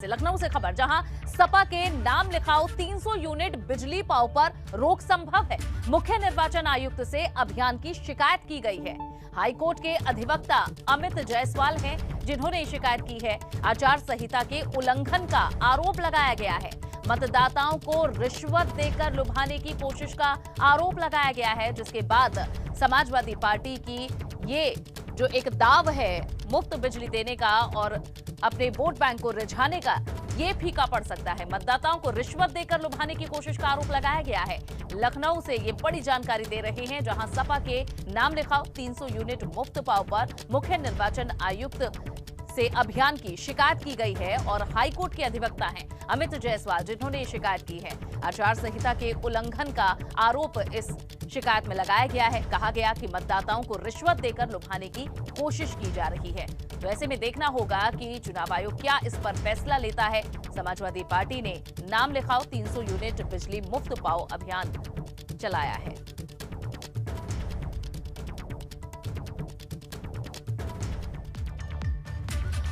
लखनऊ से खबर, जहां सपा के नाम लिखाओ 300 यूनिट बिजली पाव पर रोक संभव है। मुख्य निर्वाचन आयुक्त से अभियान की शिकायत की गई है। हाईकोर्ट के अधिवक्ता अमित जायसवाल हैं जिन्होंने शिकायत की है। आचार संहिता के उल्लंघन का आरोप लगाया गया है। मतदाताओं को रिश्वत देकर लुभाने की कोशिश का आरोप लगाया गया है, जिसके बाद समाजवादी पार्टी की ये जो एक दाव है मुफ्त बिजली देने का और अपने वोट बैंक को रिझाने का, ये फीका पड़ सकता है। मतदाताओं को रिश्वत देकर लुभाने की कोशिश का आरोप लगाया गया है। लखनऊ से ये बड़ी जानकारी दे रहे हैं, जहां सपा के नाम लिखाओ 300 यूनिट मुफ्त पाव पर मुख्य निर्वाचन आयुक्त से अभियान की शिकायत की गई है और हाईकोर्ट के अधिवक्ता हैं अमित जायसवाल जिन्होंने शिकायत की है। आचार संहिता के उल्लंघन का आरोप इस शिकायत में लगाया गया है। कहा गया कि मतदाताओं को रिश्वत देकर लुभाने की कोशिश की जा रही है। तो ऐसे में देखना होगा कि चुनाव आयोग क्या इस पर फैसला लेता है। समाजवादी पार्टी ने नाम लिखाओ 300 यूनिट बिजली मुफ्त पाओ अभियान चलाया है।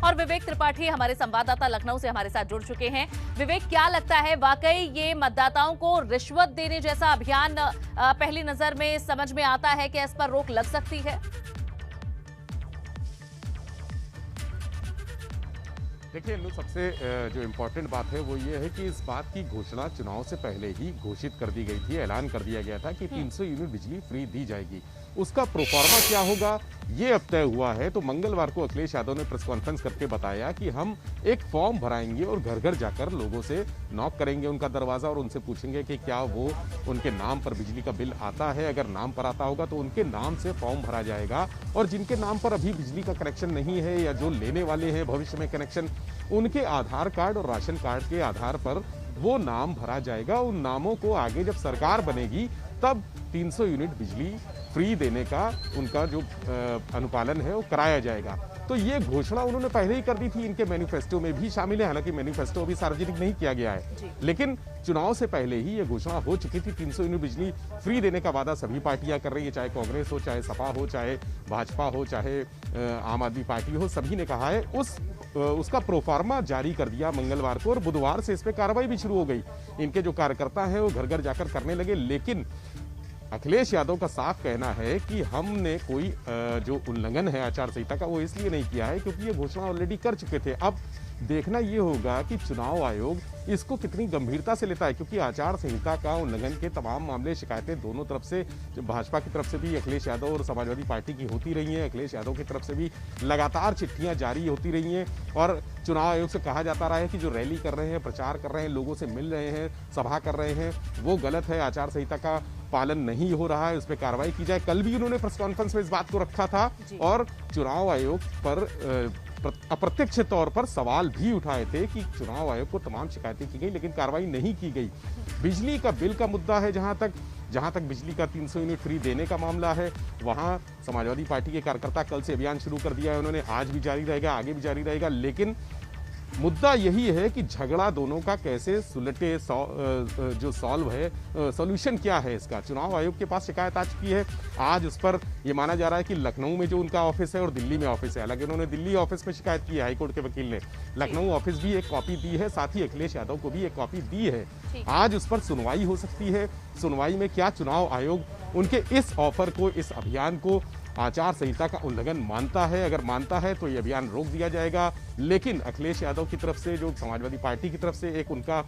और विवेक त्रिपाठी हमारे संवाददाता लखनऊ से हमारे साथ जुड़ चुके हैं। विवेक, क्या लगता है, वाकई ये मतदाताओं को रिश्वत देने जैसा अभियान पहली नजर में समझ में आता है कि इस पर रोक लग सकती है? देखिए, सबसे जो इम्पोर्टेंट बात है वो ये है कि इस बात की घोषणा चुनाव से पहले ही घोषित कर दी गई थी। ऐलान कर दिया गया था कि 300 यूनिट बिजली फ्री दी जाएगी। उसका प्रोफार्मा क्या होगा ये अब तय हुआ है। तो मंगलवार को अखिलेश यादव ने प्रेस कॉन्फ्रेंस करके बताया कि हम एक फॉर्म भराएंगे और घर घर जाकर लोगों से नॉक करेंगे उनका दरवाजा और उनसे पूछेंगे कि क्या वो उनके नाम पर बिजली का बिल आता है। अगर नाम पर आता होगा तो उनके नाम से फॉर्म भरा जाएगा और जिनके नाम पर अभी बिजली का कनेक्शन नहीं है या जो लेने वाले हैं भविष्य में कनेक्शन, उनके आधार कार्ड और राशन कार्ड के आधार पर वो नाम भरा जाएगा। उन नामों को आगे जब सरकार बनेगी तब 300 यूनिट बिजली फ्री देने का उनका जो अनुपालन है वो कराया जाएगा। तो ये घोषणा उन्होंने पहले ही कर दी थी, इनके मैनिफेस्टो में भी शामिल है। हालांकि मैनिफेस्टो अभी सार्वजनिक नहीं किया गया है, लेकिन चुनाव से पहले ही ये घोषणा हो चुकी थी। 300 यूनिट बिजली फ्री देने का वादा सभी पार्टियां कर रही है, चाहे कांग्रेस हो, चाहे सपा हो, चाहे भाजपा हो, चाहे आम आदमी पार्टी हो, सभी ने कहा है। उसका प्रोफार्मा जारी कर दिया मंगलवार को और बुधवार से इस पर कार्रवाई भी शुरू हो गई। इनके जो कार्यकर्ता हैं वो घर घर जाकर करने लगे। लेकिन अखिलेश यादव का साफ कहना है कि हमने कोई जो उल्लंघन है आचार संहिता का वो इसलिए नहीं किया है क्योंकि ये घोषणा ऑलरेडी कर चुके थे। अब देखना ये होगा कि चुनाव आयोग इसको कितनी गंभीरता से लेता है, क्योंकि आचार संहिता का उल्लंघन के तमाम मामले, शिकायतें दोनों तरफ से, भाजपा की तरफ से भी अखिलेश यादव और समाजवादी पार्टी की होती रही हैं, अखिलेश यादव की तरफ से भी लगातार चिट्ठियां जारी होती रही हैं। और चुनाव आयोग से कहा जाता रहा है कि जो रैली कर रहे हैं, प्रचार कर रहे हैं, लोगों से मिल रहे हैं, सभा कर रहे हैं, वो गलत है, आचार संहिता का पालन नहीं हो रहा है, उस पर कार्रवाई की जाए। कल भी उन्होंने प्रेस कॉन्फ्रेंस में इस बात को रखा था और चुनाव आयोग पर अप्रत्यक्ष तौर पर सवाल भी उठाए थे कि चुनाव आयोग को तमाम शिकायतें की गई लेकिन कार्रवाई नहीं की गई। बिजली का बिल का मुद्दा है, जहां तक बिजली का 300 यूनिट फ्री देने का मामला है, वहां समाजवादी पार्टी के कार्यकर्ता कल से अभियान शुरू कर दिया है उन्होंने। आज भी जारी रहेगा, आगे भी जारी रहेगा। लेकिन मुद्दा यही है कि झगड़ा दोनों का कैसे सुलटे, जो सॉल्व है, सॉल्यूशन क्या है इसका। चुनाव आयोग के पास शिकायत आ चुकी है। आज उस पर यह माना जा रहा है कि लखनऊ में जो उनका ऑफिस है और दिल्ली में ऑफिस है, हालांकि उन्होंने दिल्ली ऑफिस में शिकायत की है, हाईकोर्ट के वकील ने लखनऊ ऑफिस भी एक कॉपी दी है, साथ ही अखिलेश यादव को भी एक कॉपी दी है। आज उस पर सुनवाई हो सकती है। सुनवाई में क्या चुनाव आयोग उनके इस ऑफर को, इस अभियान को आचार संहिता का उल्लंघन मानता है। अगर मानता है तो ये अभियान रोक दिया जाएगा। लेकिन अखिलेश यादव की तरफ से, जो समाजवादी पार्टी की तरफ से एक उनका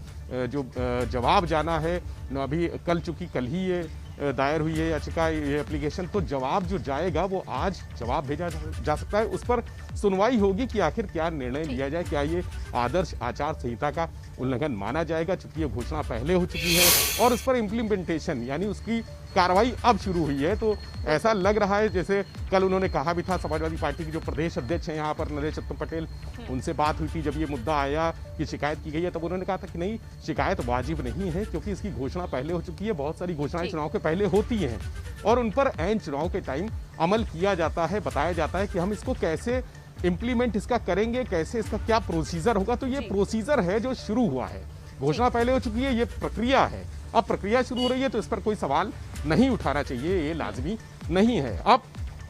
जो जवाब जाना है, अभी कल ही ये दायर हुई है याचिका, ये एप्लीकेशन, तो जवाब जो जाएगा वो आज जवाब भेजा जा सकता है। उस पर सुनवाई होगी कि आखिर क्या निर्णय लिया जाए, क्या ये आदर्श आचार संहिता का उल्लंघन माना जाएगा, चूंकि ये घोषणा पहले हो चुकी है और उस पर इम्प्लीमेंटेशन यानी उसकी कार्रवाई अब शुरू हुई है। तो ऐसा लग रहा है जैसे कल उन्होंने कहा भी था, समाजवादी पार्टी के जो प्रदेश अध्यक्ष हैं यहाँ पर नरेश उत्तम पटेल, उनसे बात हुई थी जब ये मुद्दा आया कि शिकायत की गई है, तब उन्होंने कहा था कि नहीं, शिकायत वाजिब नहीं है क्योंकि इसकी घोषणा पहले हो चुकी है। बहुत सारी घोषणाएं चुनाव के पहले होती हैं और उन पर ऐन चुनाव के टाइम अमल किया जाता है, बताया जाता है कि हम इसको कैसे इम्प्लीमेंट इसका करेंगे, कैसे इसका क्या प्रोसीजर होगा। तो ये प्रोसीजर है जो शुरू हुआ है। घोषणा पहले हो चुकी है, ये प्रक्रिया है। अब प्रक्रिया शुरू हो रही है तो इस पर कोई सवाल नहीं उठाना चाहिए, ये लाजमी नहीं है। अब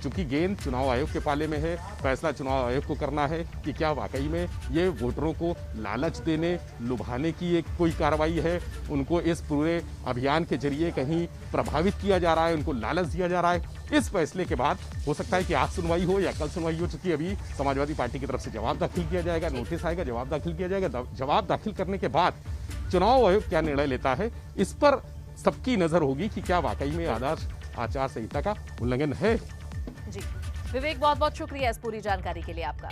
चूंकि गेंद चुनाव आयोग के पाले में है, फैसला चुनाव आयोग को करना है कि क्या वाकई में ये वोटरों को लालच देने, लुभाने की एक कोई कार्रवाई है, उनको इस पूरे अभियान के जरिए कहीं प्रभावित किया जा रहा है, उनको लालच दिया जा रहा है। इस फैसले के बाद हो सकता है कि आज सुनवाई हो या कल सुनवाई हो, चुकी अभी समाजवादी पार्टी की तरफ से जवाब दाखिल किया जाएगा, नोटिस आएगा, जवाब दाखिल किया जाएगा। जवाब दाखिल करने के बाद चुनाव आयोग क्या निर्णय लेता है, इस पर सबकी नजर होगी कि क्या वाकई में आदर्श आचार संहिता का उल्लंघन है। जी विवेक, बहुत बहुत शुक्रिया इस पूरी जानकारी के लिए आपका।